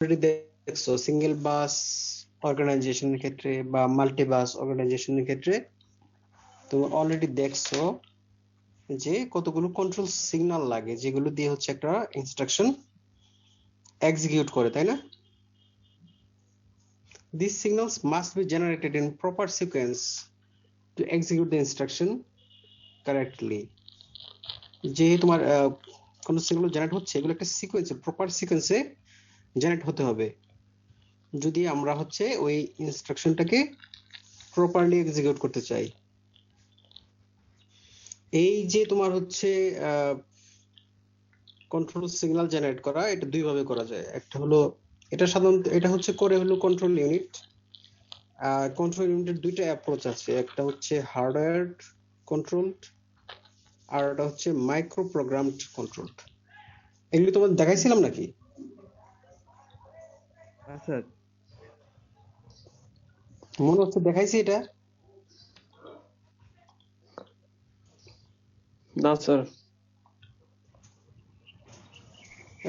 Already দেখছো single বাস অর্গানাইজেশনের ক্ষেত্রে বা মাল্টি বাস অর্গানাইজেশনের ক্ষেত্রে তুমি অলরেডি দেখছো যে কতগুলো কন্ট্রোল সিগন্যাল লাগে যেগুলো দিয়ে হচ্ছে একটা ইনস্ট্রাকশন এক্সিকিউট করে, তাই না? These signals must be generated in proper sequence to execute the instruction correctly. যে তোমার কোন সিগন্যাল জেনারেট হচ্ছে এগুলো একটা সিকোয়েন্সে, প্রপার সিকোয়েন্সে জেনারেট হতে হবে যদি আমরা হচ্ছে ওই ইনস্ট্রাকশনটাকে প্রপারলি এক্সিকিউট করতে চাই। এই যে তোমার হচ্ছে কন্ট্রোল সিগন্যাল জেনারেট করা, এটা দুই ভাবে করা যায়। একটা হলো এটা সাধারণত এটা হচ্ছে করে হলো কন্ট্রোল ইউনিট। কন্ট্রোল ইউনিটের দুইটা অ্যাপ্রোচ আছে, একটা হচ্ছে হার্ডওয়্যার কন্ট্রোলড আর এটা হচ্ছে মাইক্রো প্রোগ্রামড কন্ট্রোলড। এগুলো তোমাদের দেখাইছিলাম নাকি? স্যার মনে হচ্ছে দেখাইছি এটা। না স্যার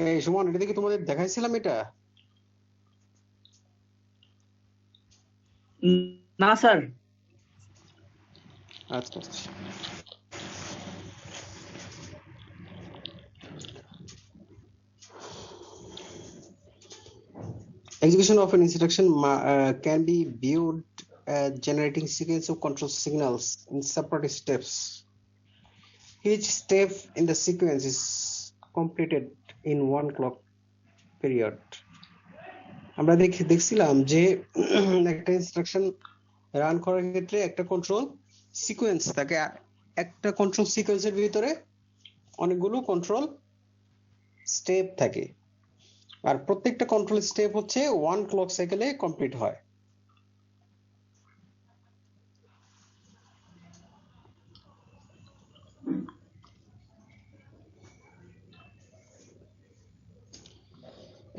এই সুমন, এটা দেখি তোমাদের দেখাইছিলাম এটা? না স্যার। আচ্ছা আচ্ছা। Execution of an instruction can be viewed as generating sequence of control signals in separate steps. Each step in the sequence is completed in one clock period. আমরা দেখছিলাম যে একটা ইনস্ট্রাকশন রান করার ক্ষেত্রে একটা কন্ট্রোল সিকোয়েন্স থাকে, একটা control সিকোয়েন্সের ভিতরে অনেকগুলো কন্ট্রোল স্টেপ থাকে, আর প্রত্যেকটা কন্ট্রোল স্টেপ হচ্ছে ওয়ান ক্লক সাইকেলে কমপ্লিট হয়।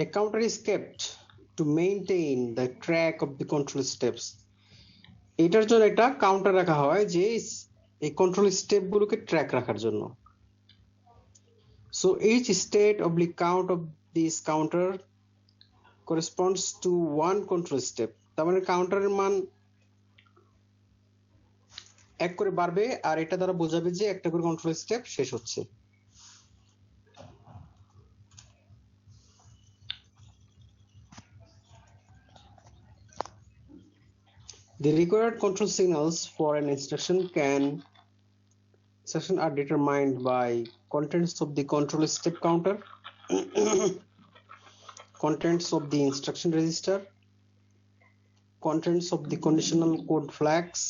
A counter is kept to maintain the track of the control steps. এটার জন্য একটা কাউন্টার রাখা হয় যে এই কন্ট্রোল স্টেপ গুলোকে ট্র্যাক রাখার জন্য। So each state oblique count of this counter corresponds to one control step. তার মানে কাউন্টারের মান এক করে বাড়বে আর এটা দ্বারা বোঝাবে যে একটা করে কন্ট্রোল স্টেপ শেষ হচ্ছে। The required control signals for an instruction are determined by contents of the control step counter, contents of the instruction register, contents of the conditional code flags,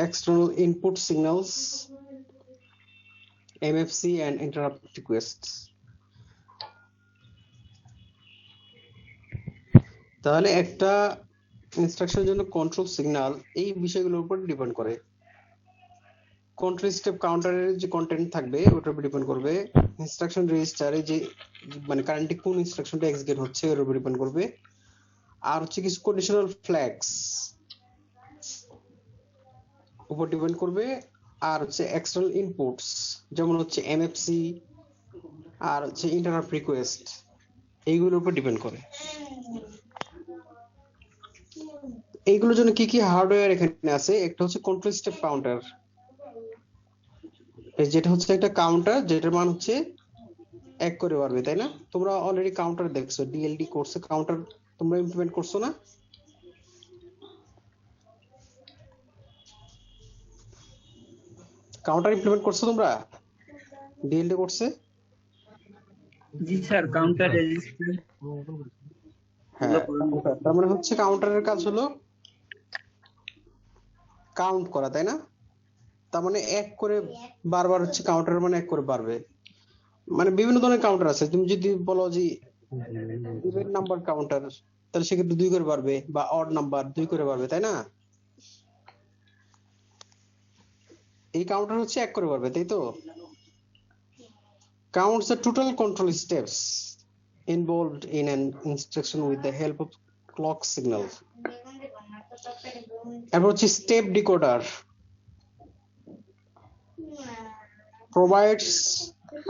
external input signals, MFC and interrupt requests. তাহলে একটা ইনস্ট্রাকশনের জন্য control signal এই বিষয়গুলোর উপর depend করে। Control step কাউন্টারের যে content থাকবে ওটার উপর ডিপেন্ড করবে, ইনস্ট্রাকশন রেজিস্টারে যে মানে কারেন্টলি কোন ইনস্ট্রাকশনটা এক্সিকিউট হচ্ছে এর উপর ডিপেন্ড করবে, আর হচ্ছে কিছু কন্ডিশনাল ফ্ল্যাগস উপর ডিপেন্ড করবে, আর হচ্ছে এক্সটার্নাল ইনপুটস যেমন হচ্ছে এমএফসি আর হচ্ছে ইন্টারাপ্ট রিকোয়েস্ট, এইগুলোর উপর ডিপেন্ড করে। এইগুলোর জন্য কি কি হার্ডওয়্যার এখানে আছে? একটা হচ্ছে কন্ট্রোল স্টেপ কাউন্টার, যেটা হচ্ছে একটা কাউন্টার যেটার মান হচ্ছে এক করে বাড়বে, তাই না? তোমরা অলরেডি কাউন্টার দেখছো, ডিএলডি কোর্সে কাউন্টার তোমরা ইমপ্লিমেন্ট করছো না? কাউন্টার ইমপ্লিমেন্ট করছো তোমরা ডিএলডি কোর্সে? জি স্যার, কাউন্টার রেজিস্টার। হ্যাঁ, তার মানে হচ্ছে কাউন্টারের কাজ হলো কাউন্ট করা, তাই না? তার মানে এক করে বারবার হচ্ছে কাউন্টার মানে এক করে বাড়বে। মানে বিভিন্ন ধরনের কাউন্টার আছে, তুমি যদি বলো যে ইভেন নাম্বার কাউন্টার তাহলে সেক্ষেত্রে 2 করে বাড়বে, বা অড নাম্বার 2 করে বাড়বে, তাই না? এই কাউন্টার হচ্ছে এক করে বাড়বে, তাই তো? Counts the total control steps involved in an instruction with the help of clock signal. এরপর হচ্ছে step decoder, provides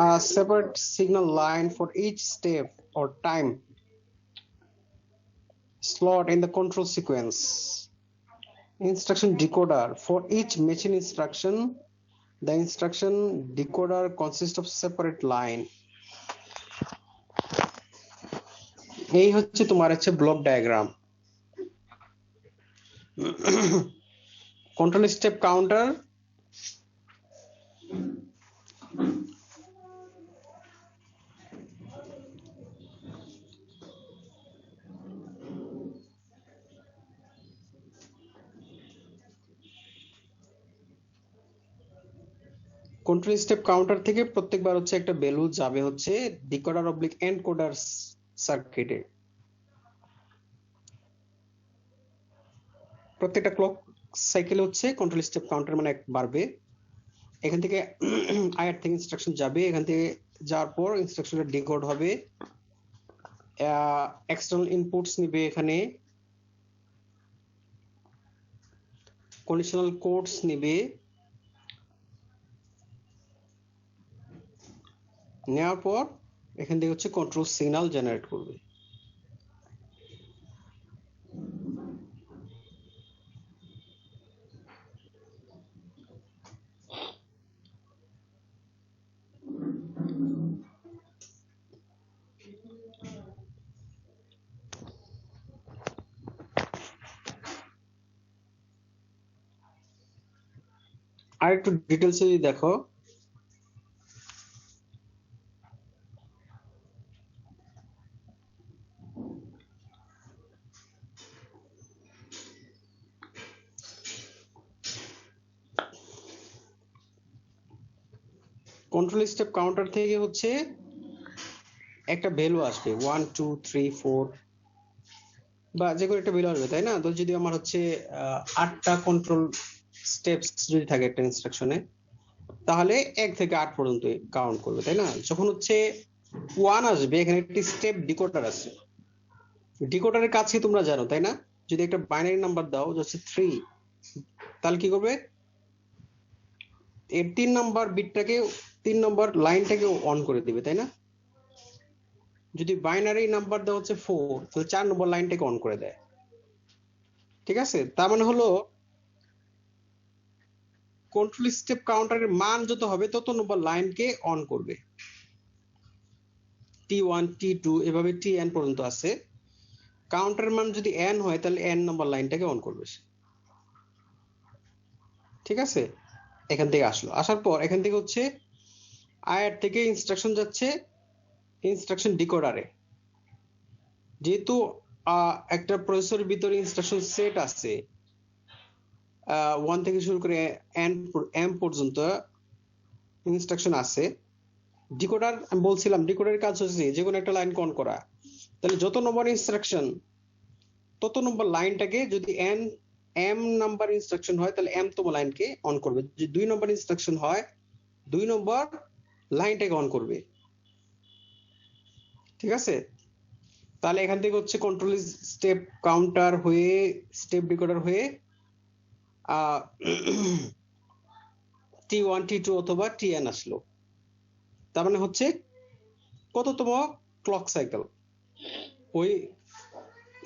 a separate signal line for each step or time slot in the control sequence. Instruction decoder. For each machine instruction, the instruction decoder consists of separate line. এই হচ্ছে তোমার হচ্ছে block diagram. Control step counter control step counter থেকে প্রত্যেকবার হচ্ছে একটা value যাবে হচ্ছে ডিকোডার অবলিক এনকোডার সার্কিটে। প্রত্যেকটা ক্লক সাইকেলে হচ্ছে কন্ট্রোল স্টেপ কাউন্টার মানে এক বাড়বে। এখান থেকে আয়ার থেকে ইনস্ট্রাকশন যাবে, এখান থেকে যাওয়ার পর ইনস্ট্রাকশনটা ডিকোড হবে, এক্সটার্নাল ইনপুটস নিবে, এখানে কন্ডিশনাল কোডস নিবে, নেওয়ার পর এখান থেকে হচ্ছে কন্ট্রোল সিগন্যাল জেনারেট করবে। আর একটু ডিটেলস যদি দেখো, কন্ট্রোল স্টেপ কাউন্টার থেকে হচ্ছে একটা ভ্যালু আসবে 1 2 3 4 বা যে কোনো একটা ভ্যালু আসবে, তাই না? তো যদি আমার হচ্ছে 8টা কন্ট্রোল স্টেপস যদি থাকে একটা ইনস্ট্রাকশনে, তাহলে 1 থেকে 8 পর্যন্ত কাউন্ট করবে, তাই না? যখন হচ্ছে 1 আসবে, এখানে একটি স্টেপ ডিকোডার আছে। ডিকোডারের কাজ কি তোমরা জানো, তাই না? যদি একটা বাইনারি নাম্বার দাও হচ্ছে 3, তাহলে কি করবে? এর 3 নাম্বার বিটটাকে 3 নম্বর লাইনটাকে অন করে দিবে, তাই না? যদি বাইনারি নাম্বার দেওয়া হচ্ছে 4, তাহলে 4 নম্বর লাইনটাকে অন করে দেয়। ঠিক আছে? তার মানে হলো কন্ট্রোল স্টেপ কাউন্টারের মান যত হবে তত নম্বর লাইনকে অন করবে। T1 T2 এভাবে Tn পর্যন্ত আছে। কাউন্টারের মান যদি n হয় তাহলে n নম্বর লাইনটাকে অন করবে সে। ঠিক আছে? এখান থেকে আসলো, আসার পর এখান থেকে হচ্ছে আয়ার থেকে ইনস্ট্রাকশন যাচ্ছে ইনস্ট্রাকশন ডিকোডারে। যেহেতু একটা প্রসেসরের ভিতরে ইনস্ট্রাকশন সেট আছে 1 থেকে শুরু করে m পর্যন্ত ইনস্ট্রাকশন আছে, ডিকোডার আমি বলছিলাম ডিকোডারের কাজ হচ্ছে যে কোনো একটা লাইন অন করা। তাহলে যত নম্বর ইনস্ট্রাকশন তত নম্বর লাইনটাকে, যদি m নাম্বার ইনস্ট্রাকশন হয় তাহলে m তম লাইনকে অন করবে, যদি 2 নম্বর ইনস্ট্রাকশন হয় 2 নম্বর লাইনটাকে অন করবে। ঠিক আছে? তাহলে এখান থেকে হচ্ছে কন্ট্রোল স্টেপ কাউন্টার হয়ে স্টেপ ডিকোডার হয়ে T1 T2 অথবা Tn আসলো। তার মানে হচ্ছে কততম ক্লক সাইকেল, ওই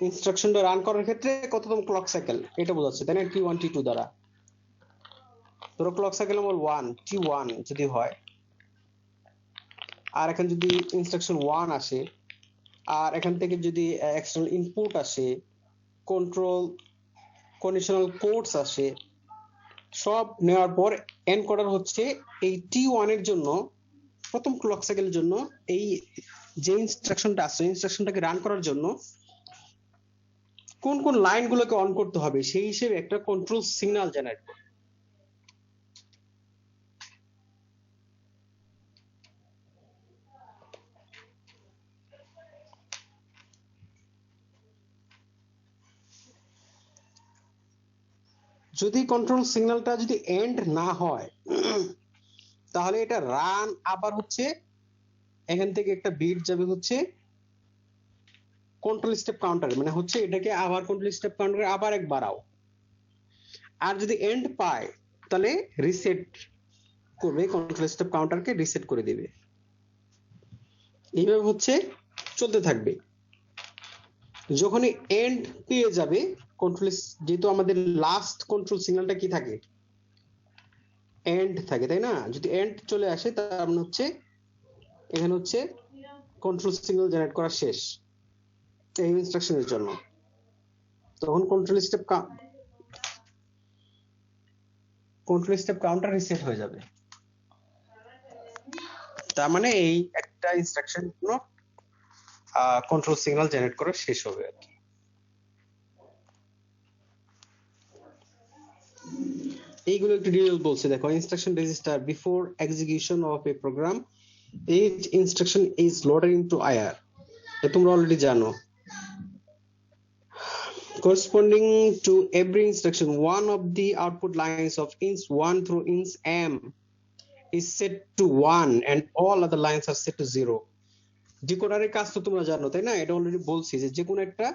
ইনস্ট্রাকশনটা রান করার ক্ষেত্রে কততম ক্লক সাইকেল এটা বোঝাচ্ছে, তাই না? T1 T2 দ্বারা। ধরো ক্লক সাইকেল নম্বর 1 T1 যদি হয়, আর এখানে যদি ইনস্ট্রাকশন 1 আসে, আর এখান থেকে যদি এক্সটার্নাল ইনপুট আসে, কন্ট্রোল কন্ডিশনাল কোডস আসে, সব নেওয়ার পর এনকোডার হচ্ছে এই T1 এর জন্য প্রথম ক্লক সাইকেলের জন্য এই যে ইনস্ট্রাকশনটা আছে ইনস্ট্রাকশনটাকে রান করার জন্য কোন কোন লাইনগুলোকে অন করতে হবে সেই হিসেবে একটা কন্ট্রোল সিগন্যাল জেনারেট করে। যদি কন্ট্রোল সিগন্যালটা যদি এন্ড না হয় তাহলে এটা রান আবার হচ্ছে এখান থেকে একটা বিট যাবে হচ্ছে কন্ট্রোল স্টেপ কাউন্টারে, মানে হচ্ছে এটাকে আবার কন্ট্রোল স্টেপ কাউন্টারে আবার এক বাড়াও। আর যদি এন্ড পায় তাহলে রিসেট করবে, কন্ট্রোল স্টেপ কাউন্টারকে রিসেট করে দিবে। এইভাবে হচ্ছে চলতে থাকবে। যখনই এন্ড পেয়ে যাবে কন্ট্রোল, যেহেতু আমাদের লাস্ট কন্ট্রোল সিগন্যালটা কি থাকে, এন্ড থাকে, তাই না? যদি এন্ড চলে আসে তার মানে হচ্ছে এখানে হচ্ছে কন্ট্রোল সিগন্যাল জেনারেট করা শেষ এই ইনস্ট্রাকশনের জন্য। তখন কন্ট্রোল স্টেপ কাউন্টার রিসেট হয়ে যাবে। তার মানে এই একটা ইনস্ট্রাকশন কন্ট্রোল সিগন্যাল জেনারেট করা শেষ হবে আর কি। এইগুলো একটু ডিটেইল বলছে, দেখো instruction register before execution of a program, each instruction is loaded into IR, এটা তোমরা অলরেডি জানো। Corresponding to every instruction, one of the output lines of ins 1 through ins m is set to 1 and all other lines are set to 0. ডিকোডারের কাজ তো তোমরা জানো, তাই না? এটা অলরেডি বলছি যে কোনো একটা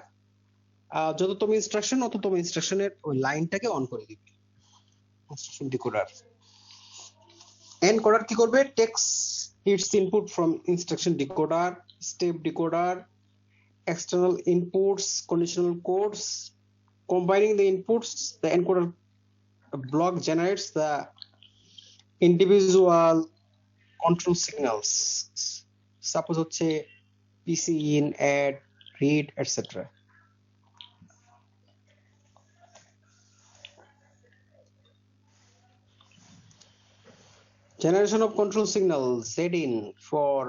যততম ইনস্ট্রাকশন অততম ইনস্ট্রাকশনের ওই লাইনটাকে অন করে দিবে ইনস্ট্রাকশন ডিকোডার। এনকোডার কি করবে? Text it's input from instruction decoder, step decoder, external inputs, conditional codes. Combining the inputs, the encoder block generates the individual control signals. Suppose হচ্ছে PC in, add, read, etc. Generation of control signal Z-in for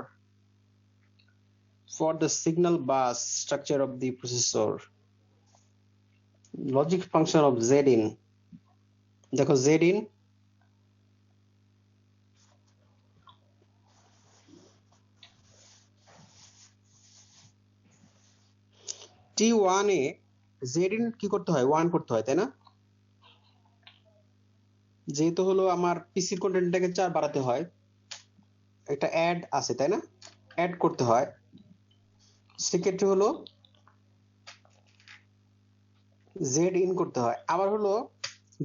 the signal bus structure of the processor. Logic function of Z-in. দেখো Z-in T1 এ Z-in কি করতে হয়? 1 করতে হয়, তাই না? যেহেতু হলো আমার পিসির কন্টেন্টটাকে 4 বাড়াতে হয়, একটা অ্যাড আছে, তাই না? অ্যাড করতে হয়, সেক্ষেত্রে হলো জেড ইন করতে হয়। আবার হলো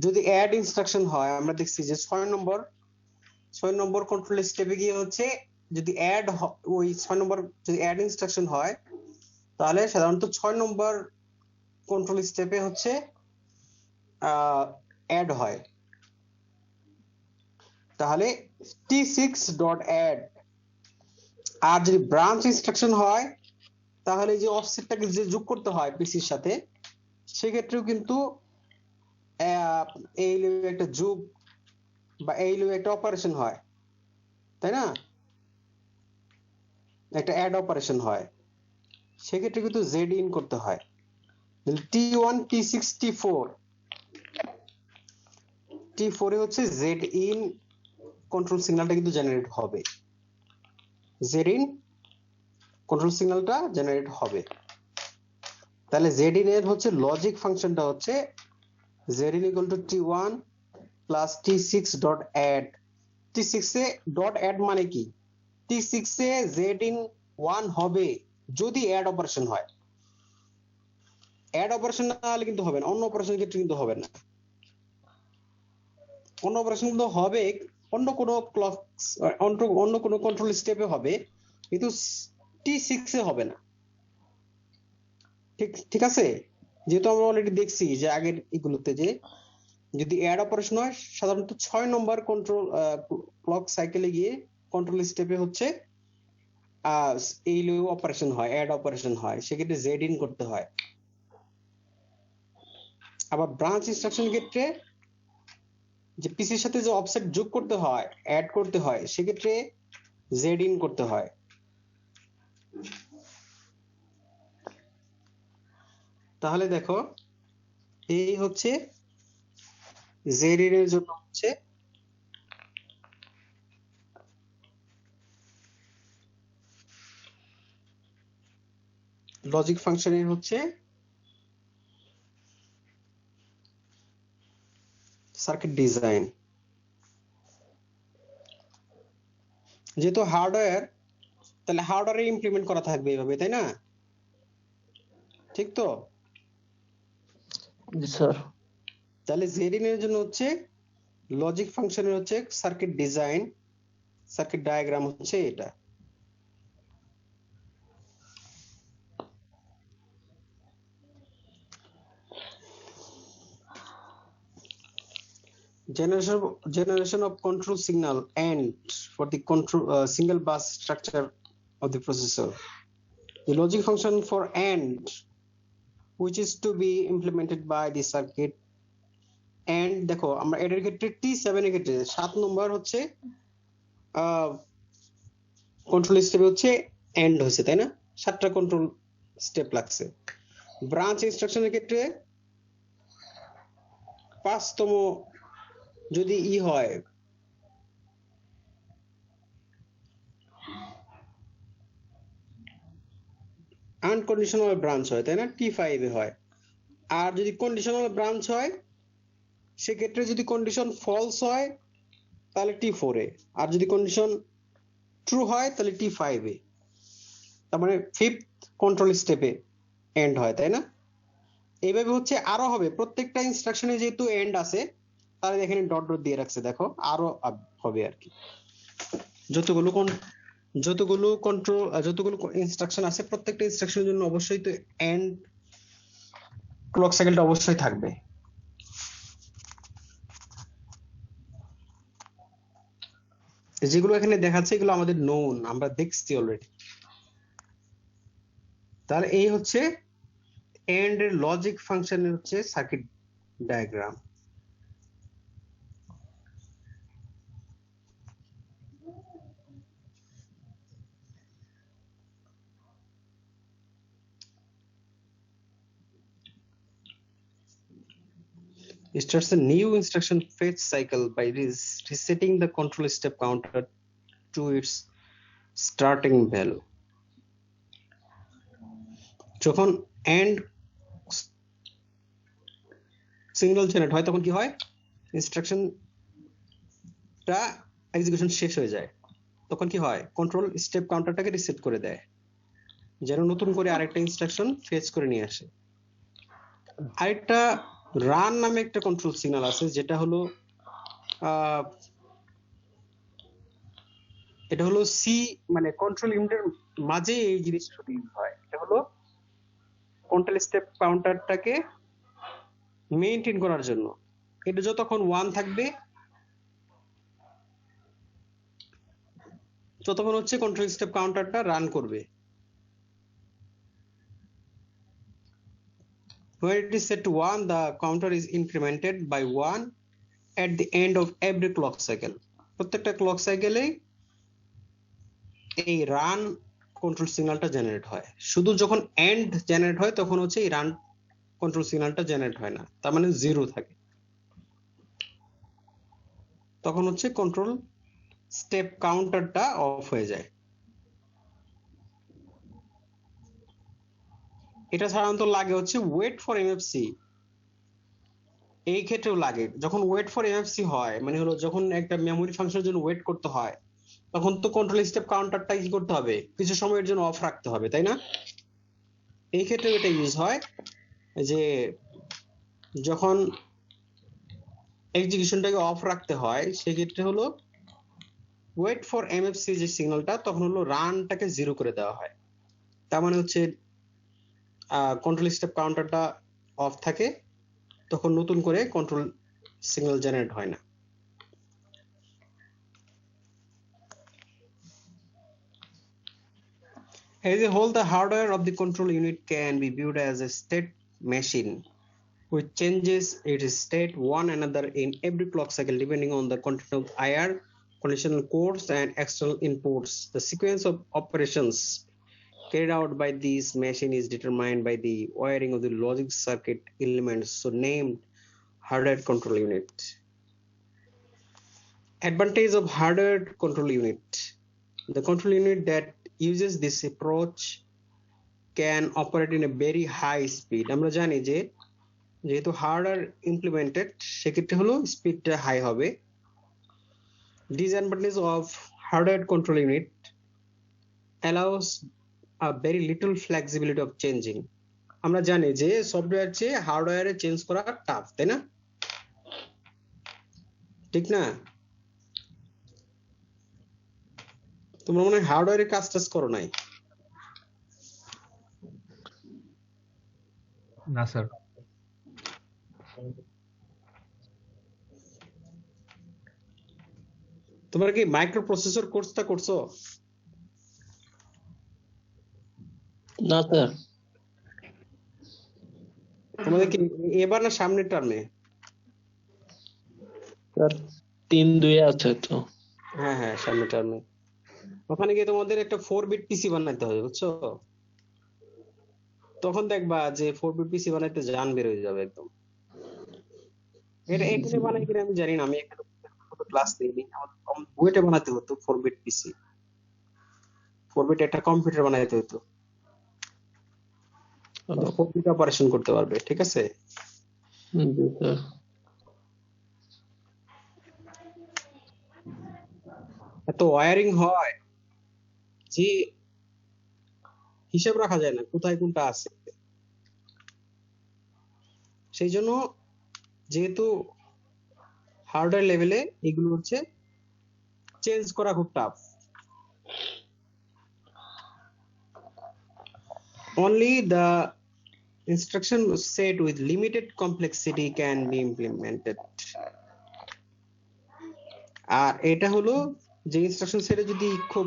যদি অ্যাড ইনস্ট্রাকশন হয়, আমরা দেখছি যে 6 নম্বর কন্ট্রোল স্টেপে গিয়ে হচ্ছে যদি অ্যাড ওই 6 নম্বর যদি অ্যাড ইনস্ট্রাকশন হয় তাহলে সাধারণত 6 নম্বর কন্ট্রোল স্টেপে হচ্ছে অ্যাড হয়। তাহলে t6.add, আর যদি ব্রাঞ্চ ইনস্ট্রাকশন হয় তাহলে যে অফসেটটাকে যে যোগ করতে হয় পিসির সাথে, সেক্ষেত্রেও কিন্তু এই লেভেলে একটা যোগ বা এই লেভেলে একটা অপারেশন হয়, তাই না? একটা অ্যাড অপারেশন হয়, সেক্ষেত্রে কিন্তু জেড ইন করতে হয়। T1, T6, T4 এ হচ্ছে জেড ইন কন্ট্রোল সিগন্যালটা কিন্তু জেনারেট হবে, জেড ইন কন্ট্রোল সিগন্যালটা জেনারেট হবে। তাহলে জেড ইন এর হচ্ছে লজিক ফাংশনটা হচ্ছে zin equal to T1 plus T6 dot add. T6 এ ডট অ্যাড মানে কি? T6 এ zin 1 হবে যদি অ্যাড অপারেশন হয়, অ্যাড অপারেশন না হলে কিন্তু হবে না, অন্য অপারেশনের ক্ষেত্রে কিন্তু হবে না। অন্য অপারেশন কিন্তু হবে অন্য কোনো ক্লক, অন্য কোনো কন্ট্রোল স্টেপে হবে, কিন্তু T6 এ হবে না। ঠিক আছে? যেহেতু আমরা অলরেডি দেখছি যে আগের এগুলোতে যে যদি অ্যাড অপারেশন হয় সাধারণত 6 নম্বর কন্ট্রোল ক্লক সাইকেলে গিয়ে কন্ট্রোল স্টেপে হচ্ছে এই অপারেশন হয়, অ্যাড অপারেশন হয়, সেক্ষেত্রে জেড ইন করতে হয়। আবার ব্রাঞ্চ ইনস্ট্রাকশনের ক্ষেত্রে যে পিসির সাথে যে অফসেট যোগ করতে হয়, অ্যাড করতে হয়, সেক্ষেত্রে জেড ইন করতে হয়। তাহলে দেখো এই হচ্ছে জেড ইন এর জন্য হচ্ছে লজিক ফাংশনের হচ্ছে সার্কিট ডিজাইন। যেহেতু হার্ডওয়্যার, তাহলে হার্ডওয়্যারে ইমপ্লিমেন্ট করা থাকবে এইভাবে, তাই না? ঠিক তো? জি স্যার। তাহলে জেড-ইন এর জন্য হচ্ছে লজিক ফাংশনের হচ্ছে সার্কিট ডিজাইন, সার্কিট ডায়াগ্রাম হচ্ছে এটা। generation of control signal and for the control single bus structure of the processor. The logic function for AND, which is to be implemented by the circuit. And দেখো আমরা এর ক্ষেত্রে T7 এর ক্ষেত্রে 7 নম্বর হচ্ছে control step হচ্ছে AND হয়েছে, তাই না? 7টা কন্ট্রোল স্টেপ লাগছে। ব্রাঞ্চ ইনস্ট্রাকশনের ক্ষেত্রে 5তম যদি হয় আনকন্ডিশনাল ব্রাঞ্চ হয়, তাই না? T5 এ হয়। আর যদি কন্ডিশনাল ব্রাঞ্চ হয় সেক্ষেত্রে যদি কন্ডিশন ফলস হয় তাহলে T4 এ, আর যদি কন্ডিশন ট্রু হয় তাহলে T5 এ। তার মানে 5th কন্ট্রোল স্টেপে এন্ড হয়, তাই না? এইভাবে হচ্ছে আরো হবে, প্রত্যেকটা ইনস্ট্রাকশনে যেহেতু এন্ড আছে তাহলে এখানে ডট ডট দিয়ে রাখছে, দেখো আরো হবে আর কি। যতগুলো কন্ট্রোল যতগুলো ইনস্ট্রাকশন আছে প্রত্যেকটা ইনস্ট্রাকশনের জন্য অবশ্যই তো এন্ড ক্লক সাইকেলটা অবশ্যই থাকবে। যেগুলো এখানে দেখাচ্ছে এগুলো আমাদের নোন, আমরা দেখছি অলরেডি। তাহলে এই হচ্ছে এন্ড এর লজিক ফাংশনের হচ্ছে circuit diagram. Starts a new instruction fetch cycle by resetting the control step counter to its starting value. যখন এন্ড সিগন্যাল জেনারেট হয় তখন কি হয়, ইনস্ট্রাকশনটা এক্সিকিউশন শেষ হয়ে যায়, তখন কি হয় কন্ট্রোল স্টেপ কাউন্টারটাকে রিসেট করে দেয় যেন নতুন করে আরেকটা ইনস্ট্রাকশন ফেচ করে নিয়ে আসে। আরেকটা রান নামে একটা কন্ট্রোল সিগন্যাল আছে যেটা হলো এটা হলো সি মানে কন্ট্রোল ইউনিটের মাঝে এই জিনিসটা শুধু ইউজ হয়। এটা হলো কন্ট্রোল স্টেপ কাউন্টারটাকে মেইনটেইন করার জন্য। এটা যতক্ষণ 1 থাকবে ততক্ষণ হচ্ছে কন্ট্রোল স্টেপ কাউন্টারটা রান করবে। When it is set to 1, the counter is incremented by 1 at the end of every clock cycle. প্রত্যেকটা ক্লক সাইকেলে এই রান কন্ট্রোল সিগন্যালটা জেনারেট হয়। শুধু যখন এন্ড জেনারেট হয় তখন হচ্ছে এই রান কন্ট্রোল সিগন্যালটা জেনারেট হয় না, তার মানে 0 থাকে। তখন হচ্ছে কন্ট্রোল স্টেপ কাউন্টারটা অফ হয়ে যায়। এটা সাধারণত লাগে হচ্ছে ওয়েট ফর এমএফসি, এই ক্ষেত্রেও লাগে। যখন ওয়েট ফর এমএফসি হয় মানে হলো যখন একটা মেমোরি ফাংশনের জন্য ওয়েট করতে হয় তখন তো কন্ট্রোল স্টেপ কাউন্টারটা কি করতে হবে, কিছু সময়ের জন্য অফ রাখতে হবে, তাই না? এই ক্ষেত্রে এটা ইউজ হয় যে যখন এক্সিকিউশনটাকে অফ রাখতে হয় সেক্ষেত্রে হলো ওয়েট ফর এমএফসি যে সিগন্যালটা তখন হলো রানটাকে 0 করে দেওয়া হয়। তার মানে হচ্ছে কন্ট্রোল স্টেপ কাউন্টারটা অফ থাকে, তখন নতুন করে কন্ট্রোল সিগন্যাল জেনারেট হয় না। As a whole, the hardware of the control unit can be viewed as a state machine which changes its state one another in every clock cycle depending on the content of IR, conditional codes, and external inputs. The sequence of operations carried out by this machine is determined by the wiring of the logic circuit elements, so named hardware control unit. Advantage of hardware control unit. The control unit that uses this approach can operate in a very high speed. আমরা জানি যে যেহেতু hardware implemented সেক্ষেত্রে হলো স্পিডটা high হবে। Disadvantage of hardware control unit allows a very little flexibility of changing. আমরা জানি যে সফটওয়্যার চেয়ে হার্ডওয়্যারে চেঞ্জ করা টাফ, তাই না? ঠিক না? তোমরা মনে হয় হার্ডওয়্যারে কাজ টাজ করো নাই? না স্যার। তোমরা কি মাইক্রো প্রসেসর কোর্সটা করছো? না স্যার, তোমাদের কি এবার না সামনের টার্মে? স্যার 3-2 আছে তো। হ্যাঁ সামনের টার্মে। ওখানে গিয়ে তোমাদের একটা 4 বিট পিসি বানাইতে হবে, বুঝছো? তখন দেখবা যে 4 বিট পিসি বানাইতে জান বের হয়ে যাবে একদম। এটা এখানে বানাই কিনা আমি জানি না, আমি এখানে ক্লাস নিইনি। আমার বুয়েটে বানাতে হতো 4 বিট পিসি, 4 বিট একটা কম্পিউটার বানাইতে হতো, 4 বিট অপারেশন করতে পারবে, ঠিক আছে? জি স্যার। এত ওয়্যারিং হয় যে হিসাব রাখা যায় না কোথায় কোনটা আছে। সেই জন্য যেহেতু হার্ডওয়্যার লেভেলে এগুলো হচ্ছে চেঞ্জ করা খুব tough. Only the instruction set with limited complexity can be implemented. আর এটা হলো যে ইনস্ট্রাকশন সেটে যদি খুব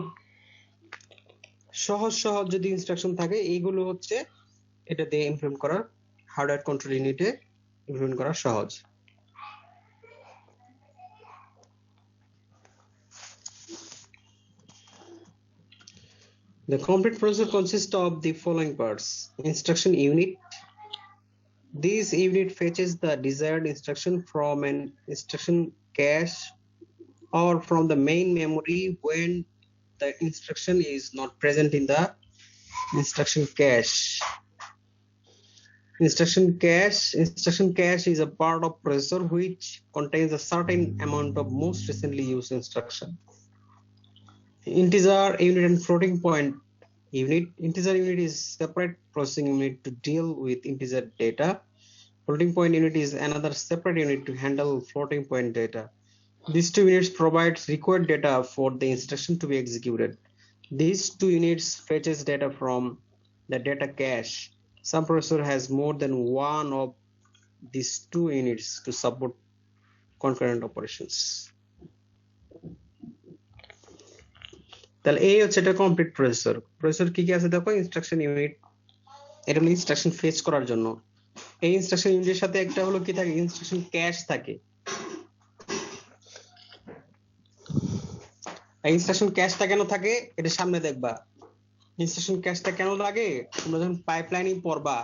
সহজ সহজ যদি ইনস্ট্রাকশন থাকে, এইগুলো হচ্ছে এটা দিয়ে ইমপ্লিমেন্ট করা, হার্ডওয়্যার কন্ট্রোল ইউনিটে ইমপ্লিমেন্ট করা সহজ। The complete processor consists of the following parts: instruction unit. This unit fetches the desired instruction from an instruction cache or from the main memory when the instruction is not present in the instruction cache. Instruction cache is a part of processor which contains a certain amount of most recently used instruction. Integer unit and floating point unit. Integer unit is separate processing unit to deal with integer data. Floating point unit is another separate unit to handle floating point data. These two units provide required data for the instruction to be executed. These two units fetches data from the data cache. Some processor has more than one of these two units to support concurrent operations. তাহলে এই হচ্ছে এটা complete processor. Processor কি কি আছে দেখো, instruction unit, এটা হলো ইনস্ট্রাকশন ফেচ করার জন্য। এই ইনস্ট্রাকশন ইউনিটের সাথে একটা হলো কি থাকে, ইনস্ট্রাকশন ক্যাশ থাকে। ইনস্ট্রাকশন ক্যাশটা কেন থাকে এটা সামনে দেখবা। ইনস্ট্রাকশন ক্যাশটা কেন লাগে তোমরা যখন পাইপলাইনিং পড়বা,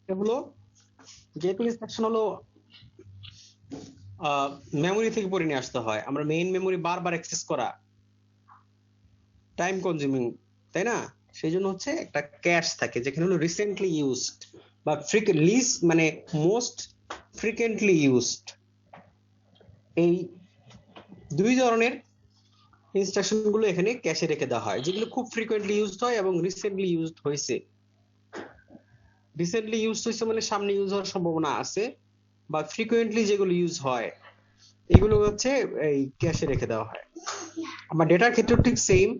এটা হলো যেহেতু ইনস্ট্রাকশন হলো মেমোরি থেকে পড়ে নিয়ে আসতে হয়, আমরা মেইন মেমোরি বারবার অ্যাক্সেস করা টাইম কনজিউমিং, তাই না? সেই জন্য হচ্ছে একটা ক্যাশ থাকে যেখানে হলো রিসেন্টলি ইউজড বা লিস্ট মানে মোস্ট ফ্রিকুয়েন্টলি ইউজড, এই দুই ধরনের ইনস্ট্রাকশন গুলো এখানে ক্যাশে রেখে দেওয়া হয়, যেগুলো খুব ফ্রিকুয়েন্টলি ইউজড হয় এবং রিসেন্টলি ইউজড হয়েছে। রিসেন্টলি ইউজ হয়েছে মানে সামনে ইউজ হওয়ার সম্ভাবনা আছে, বা ফ্রিকুয়েন্টলি যেগুলো ইউজ হয় এগুলো হচ্ছে এই ক্যাশে রেখে দেওয়া হয়। আমার ডেটার ক্ষেত্রেও ঠিক সেম।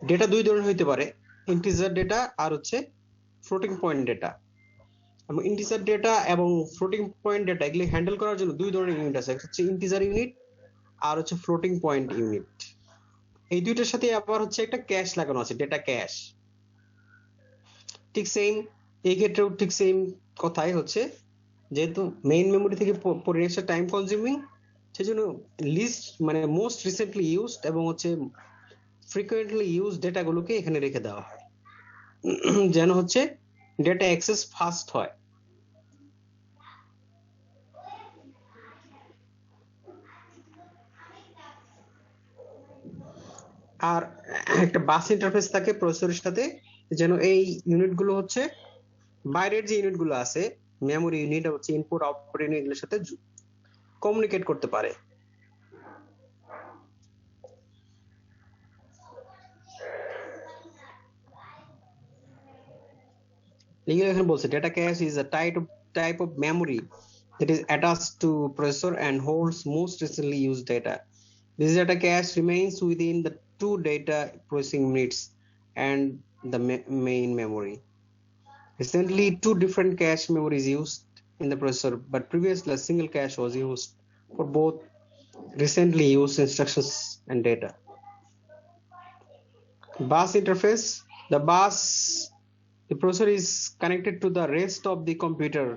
ডেটা দুই ধরনের হইতে পারে, ইন্টিজার ডেটা আর হচ্ছে ফ্লোটিং পয়েন্ট ডেটা। এবং ইন্টিজার ডেটা এবং ফ্লোটিং পয়েন্ট ডেটা এগুলি হ্যান্ডেল করার জন্য দুই ধরনের ইউনিট আছে, একটা হচ্ছে ইন্টিজার ইউনিট আর হচ্ছে ফ্লোটিং পয়েন্ট ইউনিট। এই দুইটার সাথে আবার হচ্ছে একটা ক্যাশ লাগানো আছে, ডেটা ক্যাশ। ঠিক সেম এই ক্ষেত্রেও ঠিক সেম কথাই হচ্ছে, যেহেতু মেইন মেমোরি থেকে পড়ে আসা টাইম কনজিউমিং, সেজন্য লিস্ট মানে মোস্ট রিসেন্টলি ইউজড এবং হচ্ছে ফ্রিকুয়েন্টলি ইউজ ডেটাগুলোকে এখানে রেখে দেওয়া হয় যেন হচ্ছে ডেটা অ্যাক্সেস ফাস্ট হয়। আর একটা বাস ইন্টারফেস থাকে প্রসেসরের সাথে, যেন এই ইউনিটগুলো হচ্ছে বাইরের যে ইউনিটগুলো আছে মেমোরি ইউনিট হচ্ছে ইনপুট আউটপুট ইউনিটগুলোর সাথে কমিউনিকেট করতে পারে। এখানে বলছে data cache is a type of memory that is attached to processor and holds most recently used data. This data cache remains within the two data processing units and the main memory. Recently, two different cache memories used in the processor, but previously a single cache was used for both recently used instructions and data. Bus interface. The processor is connected to the rest of the computer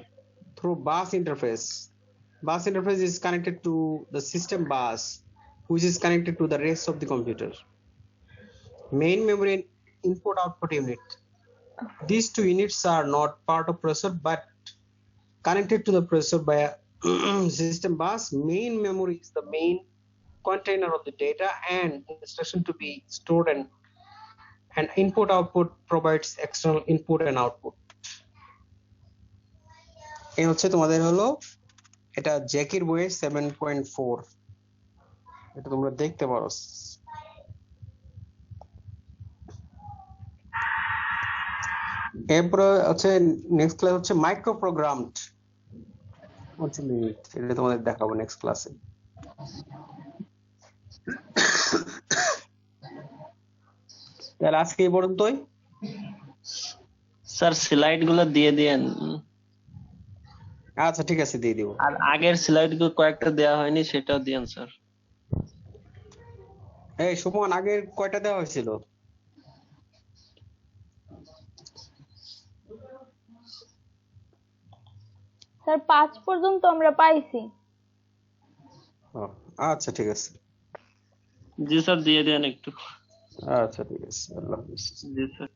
through bus interface. Bus interface is connected to the system bus, which is connected to the rest of the computer. Main memory and input output unit. These two units are not part of processor but connected to the processor by a system bus. Main memory is the main container of the data and instruction to be stored, and input output provides external input and output. এই হচ্ছে তোমাদের হলো এটা জ্যাকির বইয়ে 7.4, এটা তোমরা দেখতে পারো। এরপরে হচ্ছে নেক্সট ক্লাস হচ্ছে মাইক্রো প্রোগ্রামড, এটা তোমাদের দেখাবো নেক্সট ক্লাসে। তাহলে আজকে এই পর্যন্তই স্যার স্লাইড গুলো দিয়ে দেন। আচ্ছা ঠিক আছে, দিয়ে দিব। আর আগের স্লাইড গুলো কয়েকটা দেওয়া হয়নি, সেটাও দিয়েন স্যার। এই সুমন, আগের কয়টা দেওয়া হয়েছিল? স্যার 5 পর্যন্ত আমরা পাইছি। আচ্ছা ঠিক আছে, জি স্যার দিয়ে দেন একটু। আচ্ছা ঠিক আছে, আল্লাহ হাফেজ। জি স্যার।